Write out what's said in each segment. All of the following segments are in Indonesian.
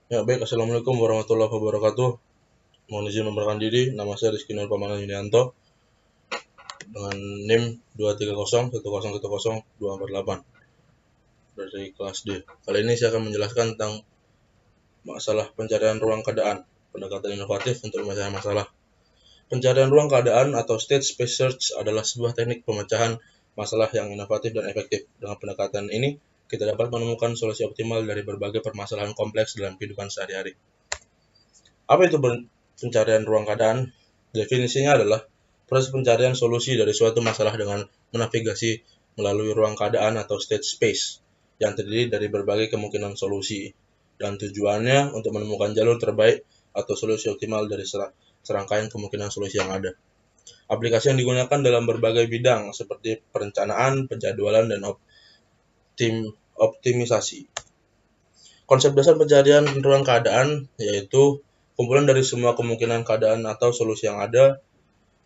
Ya baik, Assalamualaikum warahmatullahi wabarakatuh. Mohon izin memperkenalkan diri, nama saya Rizky Nur Pamanan Yulianto dengan NIM 23010110248 dari kelas D. Kali ini saya akan menjelaskan tentang masalah pencarian ruang keadaan, pendekatan inovatif untuk menyelesaikan masalah. Pencarian ruang keadaan atau state space search adalah sebuah teknik pemecahan masalah yang inovatif dan efektif. Dengan pendekatan ini, kita dapat menemukan solusi optimal dari berbagai permasalahan kompleks dalam kehidupan sehari-hari. Apa itu pencarian ruang keadaan? Definisinya adalah proses pencarian solusi dari suatu masalah dengan menavigasi melalui ruang keadaan atau state space yang terdiri dari berbagai kemungkinan solusi, dan tujuannya untuk menemukan jalur terbaik atau solusi optimal dari serangkaian kemungkinan solusi yang ada. Aplikasi yang digunakan dalam berbagai bidang seperti perencanaan, penjadwalan, dan optimisasi. Konsep dasar pencarian ruang keadaan yaitu kumpulan dari semua kemungkinan keadaan atau solusi yang ada,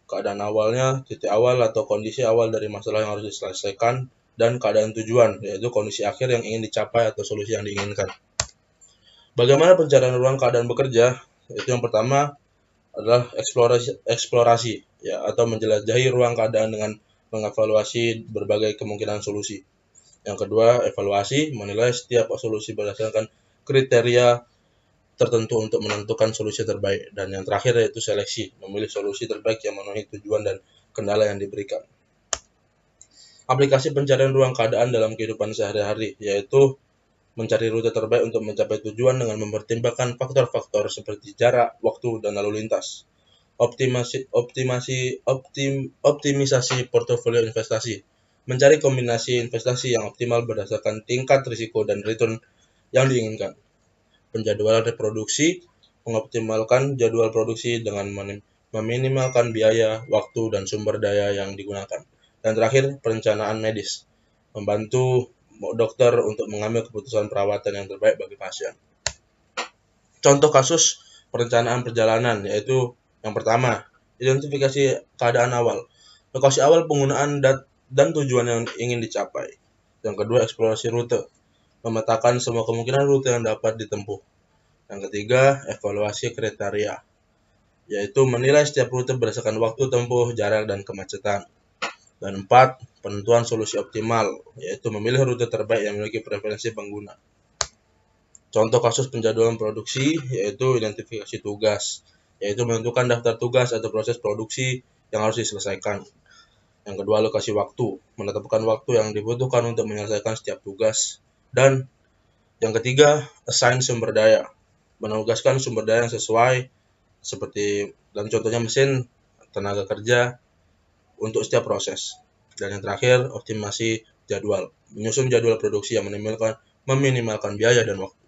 keadaan awalnya, titik awal atau kondisi awal dari masalah yang harus diselesaikan, dan keadaan tujuan, yaitu kondisi akhir yang ingin dicapai atau solusi yang diinginkan. Bagaimana pencarian ruang keadaan bekerja? Itu yang pertama adalah eksplorasi ya, atau menjelajahi ruang keadaan dengan mengevaluasi berbagai kemungkinan solusi. Yang kedua, evaluasi, menilai setiap solusi berdasarkan kriteria tertentu untuk menentukan solusi terbaik. Dan yang terakhir yaitu seleksi, memilih solusi terbaik yang memenuhi tujuan dan kendala yang diberikan. Aplikasi pencarian ruang keadaan dalam kehidupan sehari-hari, yaitu mencari rute terbaik untuk mencapai tujuan dengan mempertimbangkan faktor-faktor seperti jarak, waktu, dan lalu lintas. Optimisasi portofolio investasi, mencari kombinasi investasi yang optimal berdasarkan tingkat risiko dan return yang diinginkan. Penjadwalan reproduksi, mengoptimalkan jadwal produksi dengan meminimalkan biaya, waktu, dan sumber daya yang digunakan. Dan terakhir, perencanaan medis, membantu dokter untuk mengambil keputusan perawatan yang terbaik bagi pasien. Contoh kasus perencanaan perjalanan yaitu yang pertama, identifikasi keadaan awal, lokasi awal penggunaan dan tujuan yang ingin dicapai. Yang kedua, eksplorasi rute, memetakan semua kemungkinan rute yang dapat ditempuh. Yang ketiga, evaluasi kriteria, yaitu menilai setiap rute berdasarkan waktu tempuh, jarak, dan kemacetan. Dan empat, penentuan solusi optimal, yaitu memilih rute terbaik yang memiliki preferensi pengguna. Contoh kasus penjadwalan produksi yaitu identifikasi tugas, yaitu menentukan daftar tugas atau proses produksi yang harus diselesaikan. Yang kedua, alokasi waktu, menetapkan waktu yang dibutuhkan untuk menyelesaikan setiap tugas. Dan yang ketiga, assign sumber daya, menugaskan sumber daya yang sesuai seperti dan contohnya mesin, tenaga kerja untuk setiap proses. Dan yang terakhir, optimasi jadwal, menyusun jadwal produksi yang meminimalkan biaya dan waktu.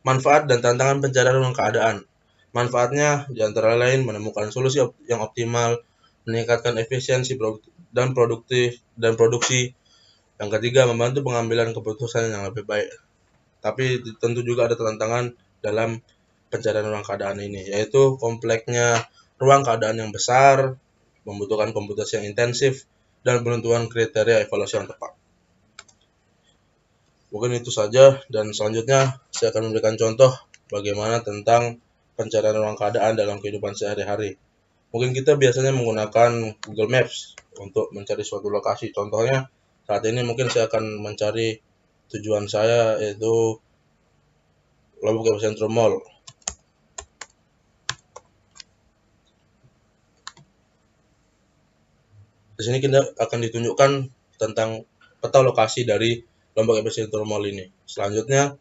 Manfaat dan tantangan pencarian ruang keadaan. Manfaatnya antara lain menemukan solusi yang optimal, meningkatkan efisiensi dan produksi. Yang ketiga, membantu pengambilan keputusan yang lebih baik. Tapi tentu juga ada tantangan dalam pencarian ruang keadaan ini, yaitu kompleksnya ruang keadaan yang besar, membutuhkan komputasi yang intensif, dan penentuan kriteria evaluasi yang tepat. Mungkin itu saja, dan selanjutnya saya akan memberikan contoh bagaimana tentang pencarian ruang keadaan dalam kehidupan sehari-hari. Mungkin kita biasanya menggunakan Google Maps untuk mencari suatu lokasi. Contohnya, saat ini mungkin saya akan mencari tujuan saya yaitu Lombok Epicentrum Mall. Di sini kita akan ditunjukkan tentang peta lokasi dari Lombok Epicentrum Mall ini. Selanjutnya,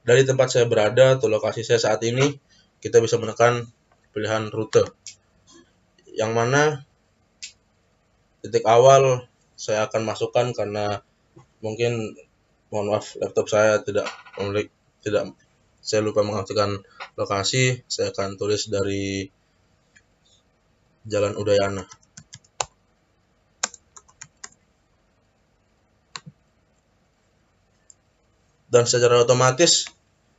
dari tempat saya berada atau lokasi saya saat ini, kita bisa menekan pilihan rute, yang mana titik awal saya akan masukkan karena mungkin mohon maaf laptop saya tidak saya lupa mengaktifkan lokasi. Saya akan tulis dari Jalan Udayana. Dan secara otomatis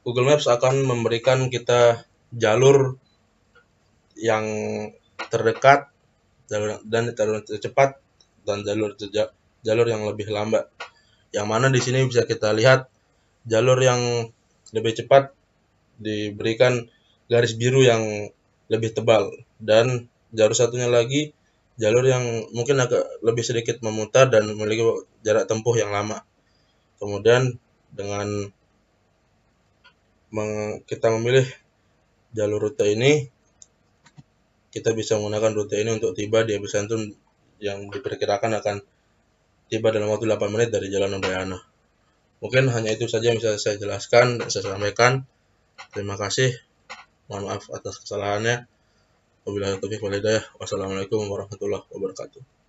Google Maps akan memberikan kita jalur yang terdekat dan jalur tercepat dan jalur yang lebih lambat. Yang mana di sini bisa kita lihat jalur yang lebih cepat diberikan garis biru yang lebih tebal, dan jalur satunya lagi jalur yang mungkin agak lebih sedikit memutar dan memiliki jarak tempuh yang lama. Kemudian dengan kita memilih jalur rute ini, kita bisa menggunakan rute ini untuk tiba di epicentrum yang diperkirakan akan tiba dalam waktu 8 menit dari Jalan Udayana. Mungkin hanya itu saja yang bisa saya jelaskan dan saya sampaikan. Terima kasih. Mohon maaf atas kesalahannya. Wabillahi taufiq wal hidayah. Wassalamualaikum warahmatullahi wabarakatuh.